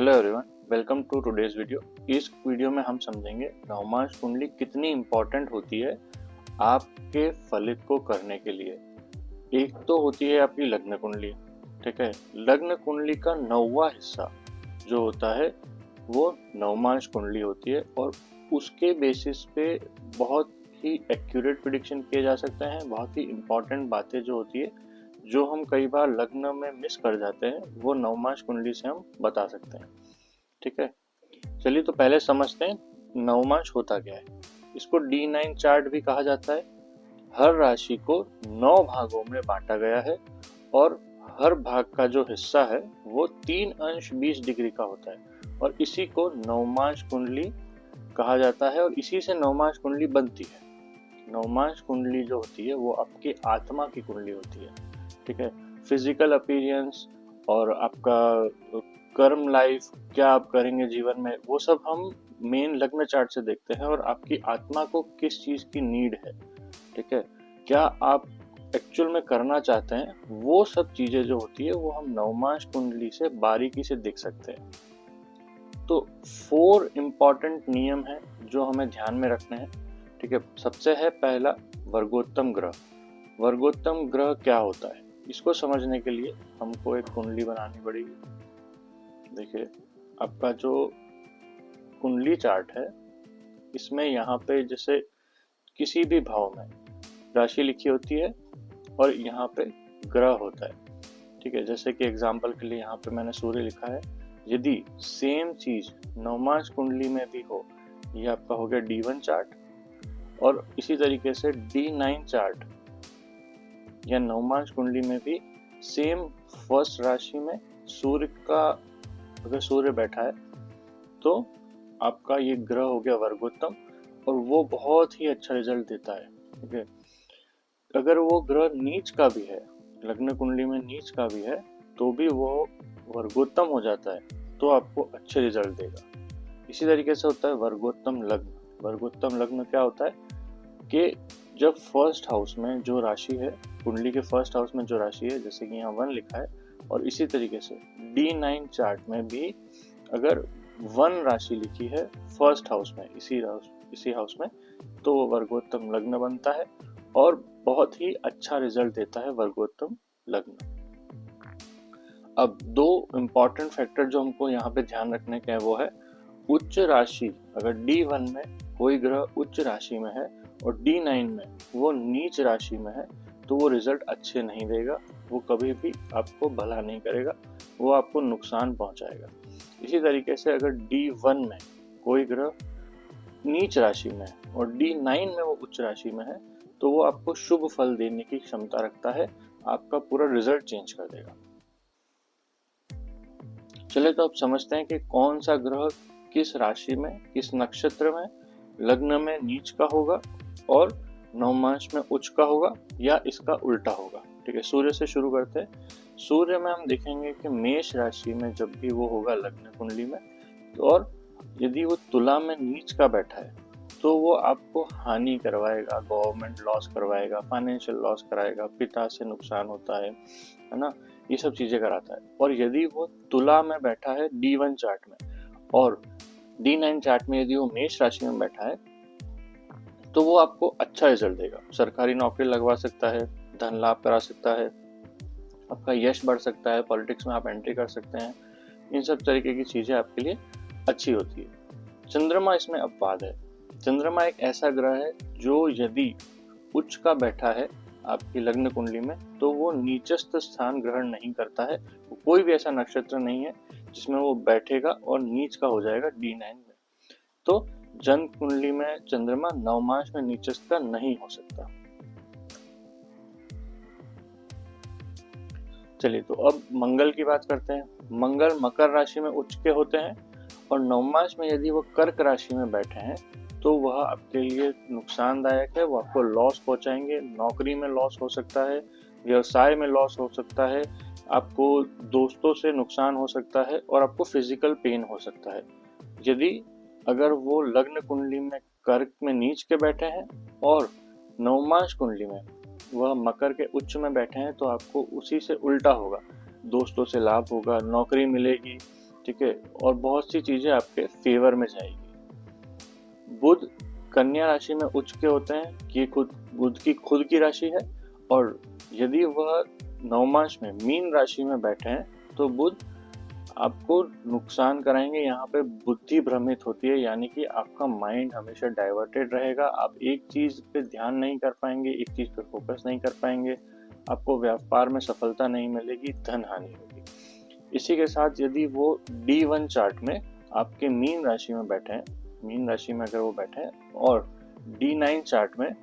Hello everyone, welcome to today's video. इस video में हम समझेंगे नवमांश कुंडली कितनी इम्पोर्टेंट होती है आपके फलित को करने के लिए। एक तो होती है आपकी लग्न कुंडली, ठीक है। लग्न कुंडली का 9वां हिस्सा जो होता है वो नवमांश कुंडली होती है और उसके बेसिस पे बहुत ही एक्यूरेट प्रिडिक्शन किए जा सकते हैं। बहुत ही इम्पोर्टेंट बातें जो होती है जो हम कई बार लग्न में मिस कर जाते हैं वो नवमांश कुंडली से हम बता सकते हैं, ठीक है। चलिए तो पहले समझते हैं नवमांश होता क्या है। इसको D9 चार्ट भी कहा जाता है। हर राशि को 9 भागों में बांटा गया है और हर भाग का जो हिस्सा है वो 3 अंश 20 डिग्री का होता है और इसी को नवमांश कुंडली कहा जाता है और इसी से नवमांश कुंडली बनती है। नवमांश कुंडली जो होती है वो आपकी आत्मा की कुंडली होती है, ठीक है। फिजिकल अपीयरेंस और आपका कर्म लाइफ, क्या आप करेंगे जीवन में, वो सब हम मेन लग्न चार्ट से देखते हैं और आपकी आत्मा को किस चीज की नीड है, ठीक है, क्या आप एक्चुअल में करना चाहते हैं, वो सब चीजें जो होती है वो हम नवमांश कुंडली से बारीकी से देख सकते हैं। तो 4 इम्पॉर्टेंट नियम हैं जो हमें ध्यान में रखने हैं, ठीक है। सबसे है पहला वर्गोत्तम ग्रह। वर्गोत्तम ग्रह क्या होता है, इसको समझने के लिए हमको एक कुंडली बनानी पड़ेगी। देखिए, आपका जो कुंडली चार्ट है इसमें यहाँ पे जैसे किसी भी भाव में राशि लिखी होती है और यहाँ पे ग्रह होता है, ठीक है। जैसे कि एग्जाम्पल के लिए यहाँ पे मैंने सूर्य लिखा है। यदि सेम चीज नवमांश कुंडली में भी हो, ये आपका हो गया D1 चार्ट, और इसी तरीके से D9 चार्ट या नवमांश कुंडली में भी सेम फर्स्ट राशि में सूर्य का अगर सूर्य बैठा है तो आपका ये ग्रह हो गया वर्गोत्तम और वो बहुत ही अच्छा रिजल्ट देता है, ठीक है। अगर वो ग्रह नीच का भी है, लग्न कुंडली में नीच का भी है, तो भी वो वर्गोत्तम हो जाता है तो आपको अच्छे रिजल्ट देगा। इसी तरीके से होता है वर्गोत्तम लग्न। वर्गोत्तम लग्न क्या होता है कि जब फर्स्ट हाउस में जो राशि है, कुंडली के फर्स्ट हाउस में जो राशि है, जैसे कि यहाँ 1 लिखा है, और इसी तरीके से D9 चार्ट में भी अगर 1 राशि लिखी है फर्स्ट हाउस में, इसी हाउस में, तो वो वर्गोत्तम लग्न बनता है और बहुत ही अच्छा रिजल्ट देता है वर्गोत्तम लग्न। अब 2 इम्पॉर्टेंट फैक्टर जो हमको यहाँ पे ध्यान रखने के हैं वो है उच्च राशि। अगर D1 में कोई ग्रह उच्च राशि में है और D9 में वो नीच राशि में है तो वो रिजल्ट अच्छे नहीं देगा, वो कभी भी आपको भला नहीं करेगा, वो आपको नुकसान पहुंचाएगा। इसी तरीके से अगर D1 में कोई ग्रह नीच राशि में है और D9 में वो उच्च राशि में है तो वो आपको शुभ फल देने की क्षमता रखता है, आपका पूरा रिजल्ट चेंज कर देगा। चलिए तो अब समझते हैं कि कौन सा ग्रह किस राशि में, किस नक्षत्र में, लग्न में नीच का होगा और नवमांश में उच्च का होगा या इसका उल्टा होगा, ठीक है। सूर्य से शुरू करते हैं। सूर्य में हम देखेंगे कि मेष राशि में जब भी वो होगा लग्न कुंडली में, और यदि वो तुला में नीच का बैठा है तो वो आपको हानि करवाएगा, गवर्नमेंट लॉस करवाएगा, फाइनेंशियल लॉस कराएगा, पिता से नुकसान होता है ना, ये सब चीजें कराता है। और यदि वो तुला में बैठा है D1 चार्ट में और D9 चार्ट में यदि वो मेष राशि में बैठा है तो वो आपको अच्छा रिजल्ट देगा। सरकारी नौकरी लगवा सकता है, धन लाभ करा सकता है, आपका यश बढ़ सकता है, पॉलिटिक्स में आप एंट्री कर सकते हैं। इन सब तरीके की चीजें आपके लिए अच्छी होती है। चंद्रमा इसमें अपवाद है। चंद्रमा एक ऐसा ग्रह है जो यदि उच्च का बैठा है आपकी लग्न कुंडली में तो वो नीचस्थ स्थान ग्रहण नहीं करता है। कोई भी ऐसा नक्षत्र नहीं है जिसमें वो बैठेगा और नीच का हो जाएगा D9 में। तो जन्म कुंडली में चंद्रमा नवमांश में नीचस्थ का नहीं हो सकता। चलिए तो अब मंगल की बात करते हैं। मंगल मकर राशि में उच्च के होते हैं और नवमांश में यदि वो कर्क राशि में बैठे हैं तो वह आपके लिए नुकसानदायक है, वो आपको लॉस पहुंचाएंगे। नौकरी में लॉस हो सकता है, व्यवसाय में लॉस हो सकता है, आपको दोस्तों से नुकसान हो सकता है और आपको फिजिकल पेन हो सकता है। यदि अगर वो लग्न कुंडली में कर्क में नीच के बैठे हैं और नवमांश कुंडली में वह मकर के उच्च में बैठे हैं तो आपको उसी से उल्टा होगा। दोस्तों से लाभ होगा, नौकरी मिलेगी, ठीक है, और बहुत सी चीजें आपके फेवर में जाएगी। बुध कन्या राशि में उच्च के होते हैं, ये बुध की खुद की राशि है, और यदि वह नवमांश में मीन राशि में बैठे हैं तो बुध आपको नुकसान कराएंगे। यहाँ पे बुद्धि भ्रमित होती है, यानी कि आपका माइंड हमेशा डाइवर्टेड रहेगा, आप एक चीज पे ध्यान नहीं कर पाएंगे, एक चीज पे फोकस नहीं कर पाएंगे, आपको व्यापार में सफलता नहीं मिलेगी, धन हानि होगी। इसी के साथ यदि वो D1 चार्ट में आपके मीन राशि में बैठे हैं, मीन राशि में अगर वो बैठे हैं, और D9 चार्ट में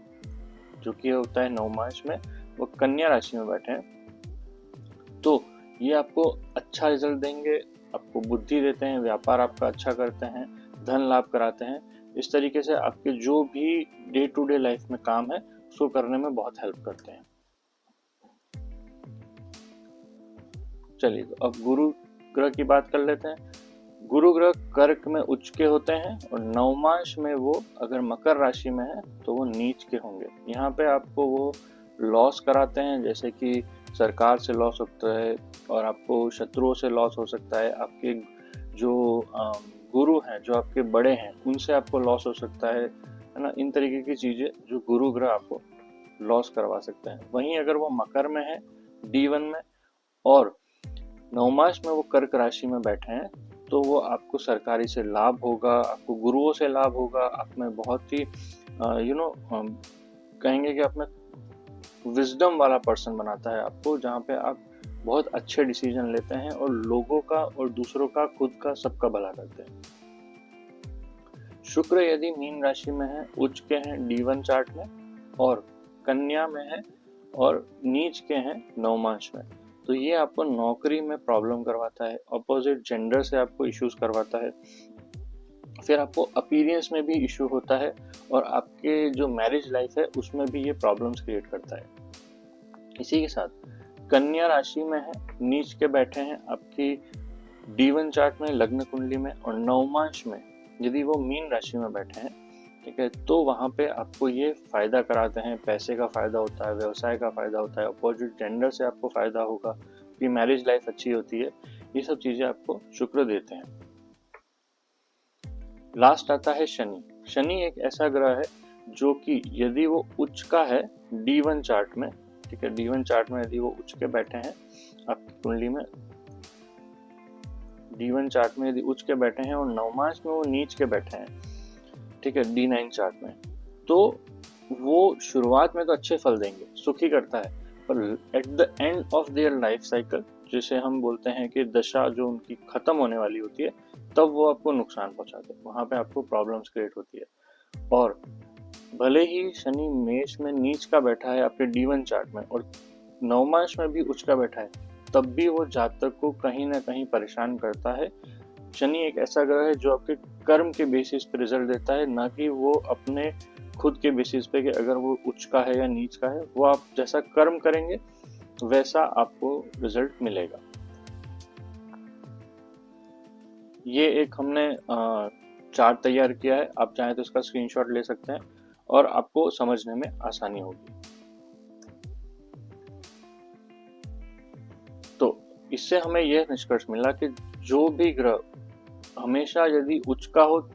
जो कि होता है नवमांश में, वो कन्या राशि में बैठे हैं, तो ये आपको अच्छा रिजल्ट देंगे, आपको बुद्धि देते हैं, व्यापार आपका अच्छा करते हैं, धन लाभ कराते हैं। इस तरीके से आपके जो भी डे टू डे लाइफ में काम है उसको करने में बहुत हेल्प करते हैं। चलिए, तो अब गुरु ग्रह की बात कर लेते हैं। गुरु ग्रह कर्क में उच्च के होते हैं, और नवमांश में वो अगर मकर राशि में है तो वो नीच के होंगे। यहाँ पे आपको वो लॉस कराते हैं, जैसे कि सरकार से लॉस होता है, और आपको शत्रुओं से लॉस हो सकता है, आपके जो गुरु हैं, जो आपके बड़े हैं, उनसे आपको लॉस हो सकता है ना। इन तरीके की चीजें जो गुरु ग्रह आपको लॉस करवा सकते हैं। वहीं अगर वो मकर में है, D1 में, और नवमांश में वो कर्क राशि में बैठे हैं, तो वो आपको सरकारी से लाभ होगा, आपको गुरुओं से लाभ होगा, आप में बहुत ही कहेंगे कि आप में विजडम वाला पर्सन बनाता है आपको, जहाँ पे आप बहुत अच्छे डिसीजन लेते हैं और लोगों का और दूसरों का, खुद का, सबका भला करते हैं। शुक्र यदि मीन राशि में है, उच्च के हैं D1 चार्ट में, और कन्या में है, और नीच के हैं नवमांश में, तो ये आपको नौकरी में प्रॉब्लम करवाता है, अपोजिट जेंडर से आपको इश्यूज करवाता है, फिर आपको अपीयरेंस में भी इशू होता है, और आपके जो मैरिज लाइफ है उसमें भी ये प्रॉब्लम्स क्रिएट करता है। इसी के साथ कन्या राशि में है, नीच के बैठे हैं आपकी D1 चार्ट में, लग्न कुंडली में, और नवमांश में यदि वो मीन राशि में बैठे हैं, ठीक है, तो वहाँ पे आपको ये फायदा कराते हैं, पैसे का फायदा होता है, व्यवसाय का फायदा होता है, अपोजिट जेंडर से आपको फायदा होगा, आपकी मैरिज लाइफ अच्छी होती है, ये सब चीजें आपको शुक्र देते हैं। लास्ट आता है शनि। शनि एक ऐसा ग्रह है जो कि यदि वो उच्च का है D1 चार्ट में, ठीक है, D1 चार्ट में यदि वो उच्च के बैठे हैं आपकी कुंडली में, D1 चार्ट में यदि उच्च के बैठे हैं और नवमांश में वो नीच के बैठे हैं, ठीक है, D9 चार्ट में, तो वो शुरुआत में तो अच्छे फल देंगे, सुखी करता है, पर at the end of their life cycle, जिसे हम बोलते हैं कि दशा जो उनकी खत्म होने वाली होती है, तब वो आपको नुकसान पहुंचाते हैं, वहां पे आपको प्रॉब्लम्स क्रिएट होती है। और भले ही शनि मेष में नीच का बैठा है आपके D1 चार्ट में, और नवमांश में भी उच्च का बैठा है, तब भी वो जातक को कहीं ना कहीं परेशान करता है। शनि एक ऐसा ग्रह है जो आपके कर्म के बेसिस पे रिजल्ट देता है, ना कि वो अपने खुद के बेसिस पे कि अगर वो उच्च का है या नीच का है। वो आप जैसा कर्म करेंगे वैसा आपको रिजल्ट मिलेगा। ये एक हमने चार्ट तैयार किया है, आप चाहें तो इसका स्क्रीनशॉट ले सकते हैं और आपको समझने में आसानी होगी। तो इससे हमें यह निष्कर्ष मिला कि जो भी ग्रह हमेशा यदि उच्च का हो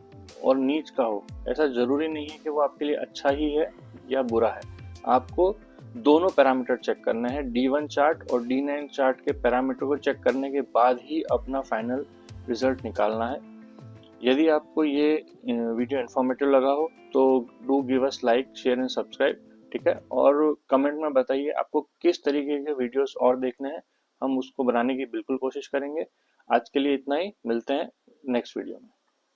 और नीच का हो, ऐसा जरूरी नहीं है कि वो आपके लिए अच्छा ही है या बुरा है। आपको दोनों पैरामीटर चेक करने हैं, D1 चार्ट और D9 चार्ट के पैरामीटर को चेक करने के बाद ही अपना फाइनल रिजल्ट निकालना है। यदि आपको ये वीडियो इन्फॉर्मेटिव लगा हो तो do give us like, share and subscribe, ठीक है, और कमेंट में बताइए आपको किस तरीके के वीडियोस और देखने हैं, हम उसको बनाने की बिल्कुल कोशिश करेंगे। आज के लिए इतना ही, मिलते हैं नेक्स्ट वीडियो में।